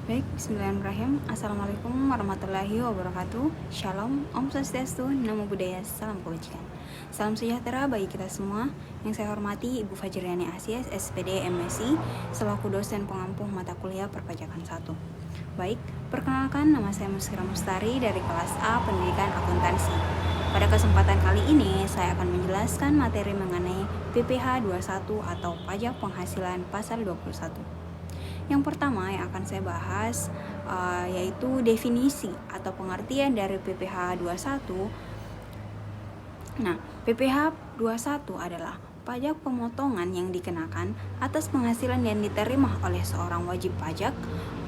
Baik, bismillahirrahmanirrahim. Assalamualaikum warahmatullahi wabarakatuh. Shalom, Om Swastiastu, Namo Buddhaya, Salam Kebajikan. Salam sejahtera bagi kita semua. Yang saya hormati Ibu Fajriani Asyes, SPD MSI, selaku dosen pengampu mata kuliah Perpajakan 1. Baik, perkenalkan, nama saya Muskira Mustari dari kelas A Pendidikan Akuntansi. Pada kesempatan kali ini, saya akan menjelaskan materi mengenai PPh 21 atau Pajak Penghasilan Pasal 21. Yang pertama yang akan saya bahas yaitu definisi atau pengertian dari PPh 21. Nah, PPh 21 adalah pajak pemotongan yang dikenakan atas penghasilan yang diterima oleh seorang wajib pajak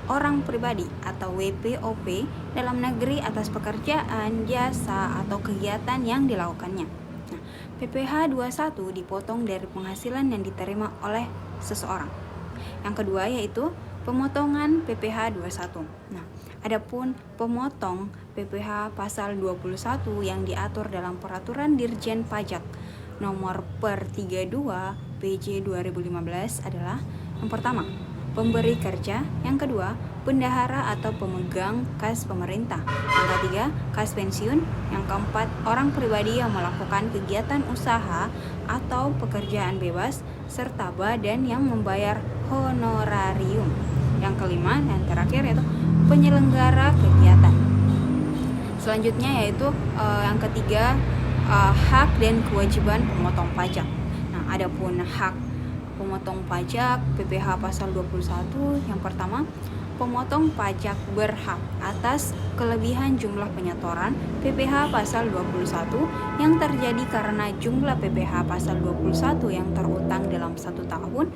orang pribadi atau WPOP dalam negeri atas pekerjaan, jasa, atau kegiatan yang dilakukannya. Nah, PPh 21 dipotong dari penghasilan yang diterima oleh seseorang. Yang kedua yaitu pemotongan PPh 21. Nah, adapun pemotong PPh pasal 21 yang diatur dalam Peraturan Dirjen Pajak nomor per 32 PJ 2015 adalah yang pertama, pemberi kerja, yang kedua, bendahara atau pemegang kas pemerintah, yang ketiga, kas pensiun, yang keempat, orang pribadi yang melakukan kegiatan usaha atau pekerjaan bebas, serta badan yang membayar honorarium. Yang kelima dan terakhir yaitu penyelenggara kegiatan. Selanjutnya yaitu yang ketiga, hak dan kewajiban pemotong pajak. Nah, adapun hak pemotong pajak PPh pasal 21, yang pertama, pemotong pajak berhak atas kelebihan jumlah penyetoran PPh pasal 21 yang terjadi karena jumlah PPh pasal 21 yang terutang dalam 1 tahun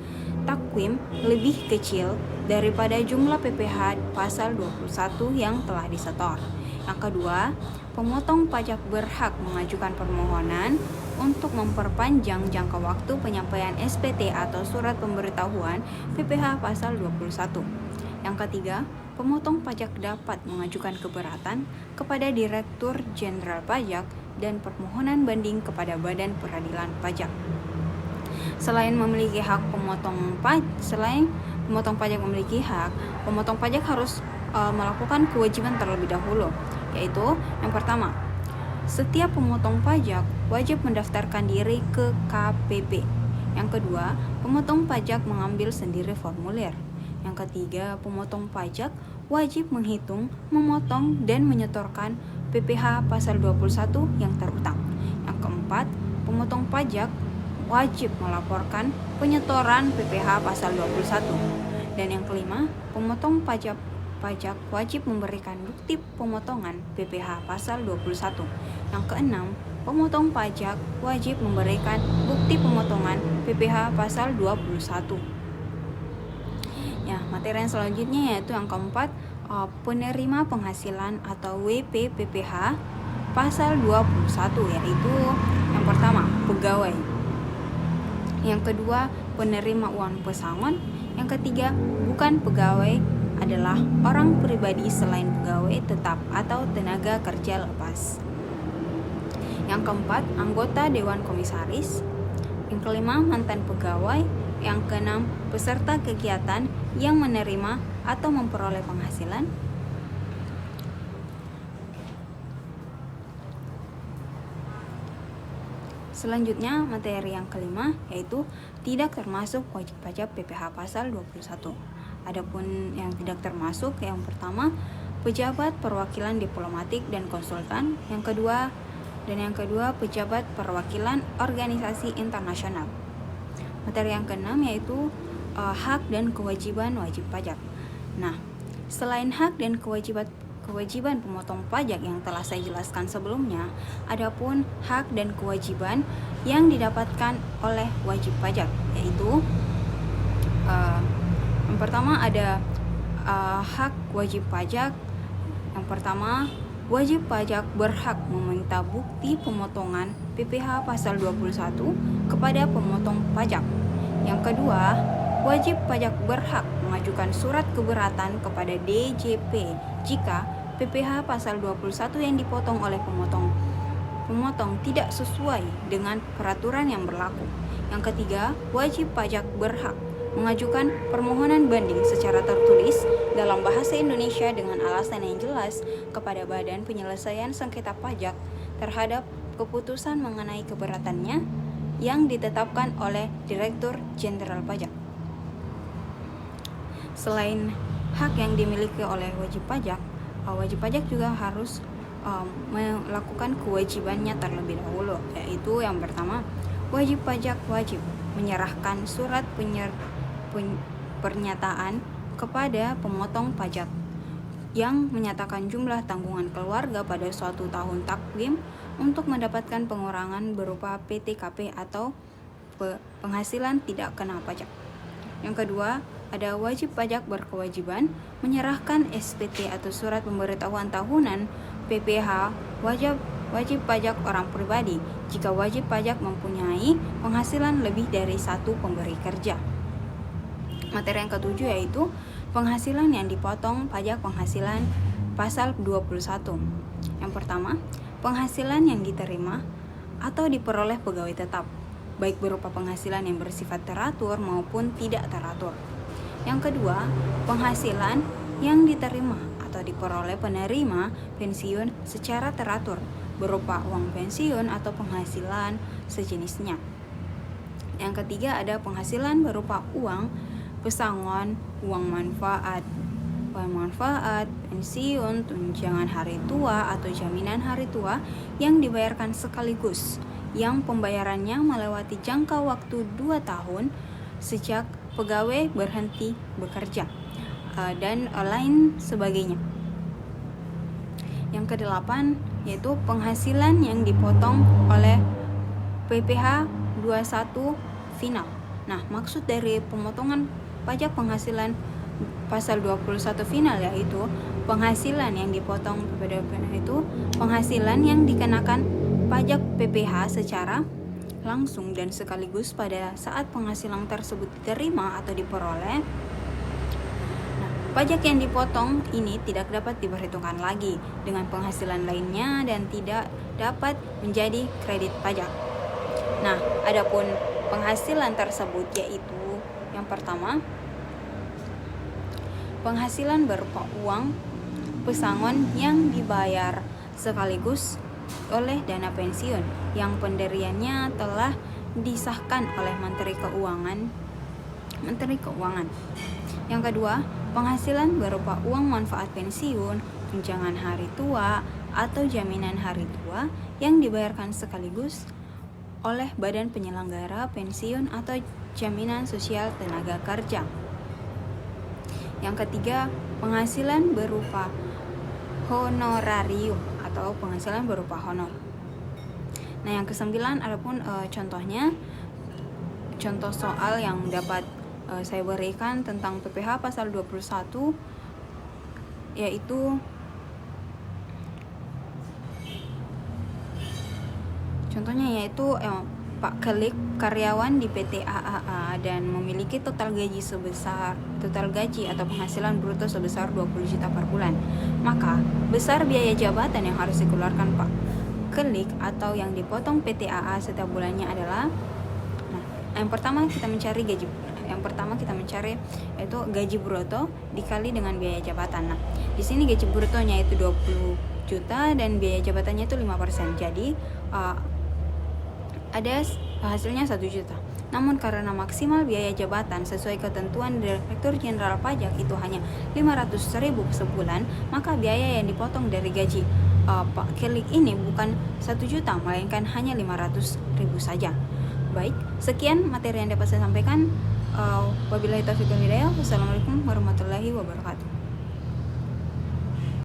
takwim lebih kecil daripada jumlah PPh pasal 21 yang telah disetor. Yang kedua, pemotong pajak berhak mengajukan permohonan untuk memperpanjang jangka waktu penyampaian SPT atau surat pemberitahuan PPh pasal 21. Yang ketiga, pemotong pajak dapat mengajukan keberatan kepada Direktur Jenderal Pajak dan permohonan banding kepada Badan Peradilan Pajak. Selain pemotong pajak memiliki hak, pemotong pajak harus melakukan kewajiban terlebih dahulu, yaitu yang pertama, setiap pemotong pajak wajib mendaftarkan diri ke KPP. Yang kedua, pemotong pajak mengambil sendiri formulir. Yang ketiga, pemotong pajak wajib menghitung, memotong, dan menyetorkan PPh pasal 21 yang terutang. Yang keempat, pemotong pajak wajib melaporkan penyetoran PPh pasal 21. Dan yang kelima, pemotong pajak wajib memberikan bukti pemotongan PPh pasal 21. Yang keenam, pemotong pajak wajib memberikan bukti pemotongan PPh pasal 21. Ya, materi yang selanjutnya yaitu yang keempat, penerima penghasilan atau WPPPH pasal 21, yaitu yang pertama, pegawai. Yang kedua, penerima uang pesangon. Yang ketiga, bukan pegawai adalah orang pribadi selain pegawai tetap atau tenaga kerja lepas. Yang keempat, anggota Dewan Komisaris. Yang kelima, mantan pegawai. Yang keenam, peserta kegiatan yang menerima atau memperoleh penghasilan. Selanjutnya, materi yang kelima yaitu tidak termasuk wajib pajak PPh pasal 21. Adapun yang tidak termasuk, yang pertama, pejabat perwakilan diplomatik dan konsultan. Yang kedua, pejabat perwakilan organisasi internasional. Materi yang keenam yaitu hak dan kewajiban wajib pajak. Nah, selain hak dan kewajiban pemotong pajak yang telah saya jelaskan sebelumnya, adapun hak dan kewajiban yang didapatkan oleh wajib pajak, yaitu yang pertama ada hak wajib pajak. Yang pertama, wajib pajak berhak meminta bukti pemotongan PPh pasal 21 kepada pemotong pajak. Yang kedua, wajib pajak berhak mengajukan surat keberatan kepada DJP jika PPh pasal 21 yang dipotong oleh pemotong tidak sesuai dengan peraturan yang berlaku. Yang ketiga, wajib pajak berhak mengajukan permohonan banding secara tertulis dalam dalam bahasa Indonesia dengan alasan yang jelas kepada Badan Penyelesaian Sengketa Pajak terhadap keputusan mengenai keberatannya yang ditetapkan oleh Direktur Jenderal Pajak. Selain hak yang dimiliki oleh wajib pajak juga harus melakukan kewajibannya terlebih dahulu, yaitu yang pertama, wajib pajak wajib menyerahkan surat pernyataan kepada pemotong pajak yang menyatakan jumlah tanggungan keluarga pada suatu tahun takwim untuk mendapatkan pengurangan berupa PTKP atau penghasilan tidak kena pajak. Yang kedua, ada wajib pajak berkewajiban menyerahkan SPT atau surat pemberitahuan tahunan PPh wajib pajak orang pribadi jika wajib pajak mempunyai penghasilan lebih dari satu pemberi kerja. Materi yang ketujuh yaitu penghasilan yang dipotong pajak penghasilan pasal 21. Yang pertama, penghasilan yang diterima atau diperoleh pegawai tetap, baik berupa penghasilan yang bersifat teratur maupun tidak teratur. Yang kedua, penghasilan yang diterima atau diperoleh penerima pensiun secara teratur, berupa uang pensiun atau penghasilan sejenisnya. Yang ketiga, ada penghasilan berupa uang pesangon, uang manfaat, pensiun, tunjangan hari tua atau jaminan hari tua yang dibayarkan sekaligus, yang pembayarannya melewati jangka waktu 2 tahun sejak pegawai berhenti bekerja, dan lain sebagainya. Yang kedelapan yaitu penghasilan yang dipotong oleh PPh 21 final. Nah, maksud dari pemotongan pajak penghasilan pasal 21 final yaitu penghasilan yang dipotong itu penghasilan yang dikenakan pajak PPh secara langsung dan sekaligus pada saat penghasilan tersebut diterima atau diperoleh. Nah, pajak yang dipotong ini tidak dapat diperhitungkan lagi dengan penghasilan lainnya dan tidak dapat menjadi kredit pajak. Nah, adapun penghasilan tersebut yaitu yang pertama, penghasilan berupa uang pesangon yang dibayar sekaligus oleh dana pensiun yang pendiriannya telah disahkan oleh Menteri Keuangan. Yang kedua, penghasilan berupa uang manfaat pensiun, tunjangan hari tua atau jaminan hari tua yang dibayarkan sekaligus oleh Badan Penyelenggara Pensiun atau Jaminan Sosial Tenaga Kerja. Yang ketiga, penghasilan berupa honorarium atau penghasilan berupa honor. Nah, yang kesembilan adapun contoh soal yang dapat saya berikan tentang PPh pasal 21 yaitu Pak Kelik karyawan di PT AAA dan memiliki total gaji atau penghasilan bruto sebesar 20 juta per bulan. Maka besar biaya jabatan yang harus dikeluarkan Pak Kelik atau yang dipotong PT AA setiap bulannya adalah yang pertama kita mencari yaitu gaji bruto dikali dengan biaya jabatan. Nah, di sini gaji brutonya itu 20 juta dan biaya jabatannya itu 5%. Jadi ada hasilnya 1 juta. Namun karena maksimal biaya jabatan sesuai ketentuan Direktur Jenderal Pajak itu hanya 500.000 sebulan, maka biaya yang dipotong dari gaji Pak Kelik ini bukan 1 juta, melainkan hanya 500.000 saja. Baik, sekian materi yang dapat saya sampaikan. Wabillahi taufiq wal hidayah. Wassalamualaikum warahmatullahi wabarakatuh.